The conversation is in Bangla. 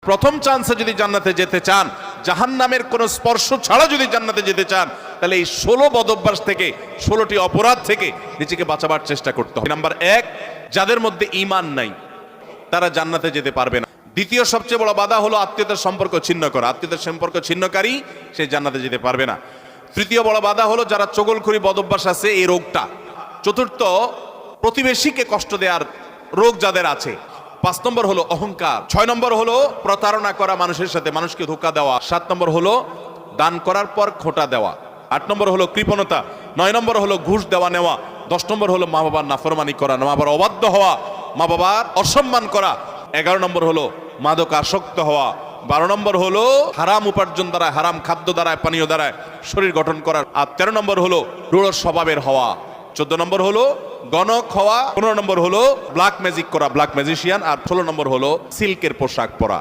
প্রথম চান্সে যদি জান্নাতে যেতে চান, জাহান্নামের কোনো স্পর্শ ছাড়া যদি জান্নাতে যেতে চান, তাহলে এই 16 বদঅভ্যাস থেকে, 16টি অপরাধ থেকে নিজেকে বাঁচাবার চেষ্টা করতে হবে। নাম্বার 1, যাদের মধ্যে ঈমান নাই তারা জান্নাতে যেতে পারবে না। দ্বিতীয় সবচেয়ে বড় বাধা হলো আত্মীয়তার সম্পর্ক ছিন্ন করা। আত্মীয়তার সম্পর্ক ছিন্নকারী সে জান্নাতে যেতে পারবে না। তৃতীয় বড় বাধা হলো যারা চগলখড়ি বদঅভ্যাস আছে, এই রোগটা। চতুর্থ, প্রতিবেশীকে কষ্ট দেওয়ার রোগ যাদের আছে। 5 নম্বর হলো অহংকার। 6 নম্বর হলো প্রতারণা করা, মানুষের সাথে মানুষকে ধোঁকা দেওয়া। 7 নম্বর হলো দান করার পর খোঁটা দেওয়া। 8 নম্বর হলো কৃপণতা। 9 নম্বর হলো ঘুষ দেওয়া নেওয়া। 10 নম্বর হলো মা বাবার নাফরমানি করা, মা বাবার অবাধ্য হওয়া, মা বাবার অসম্মান করা। 11 নম্বর হলো মাদক আসক্ত হওয়া। 12 নম্বর হলো হারাম উপার্জন দ্বারা, হারাম খাদ্য দ্বারা, পানীয় দ্বারা শরীর গঠন করা। আর 13 নম্বর হলো রূঢ় স্বভাবের হওয়া। 14 নম্বর হলো গণক হওয়া। 15 নম্বর হলো ব্ল্যাক ম্যাজিক করা, ব্ল্যাক ম্যাজিশিয়ান। আর 16 নম্বর হলো সিল্কের পোশাক পরা।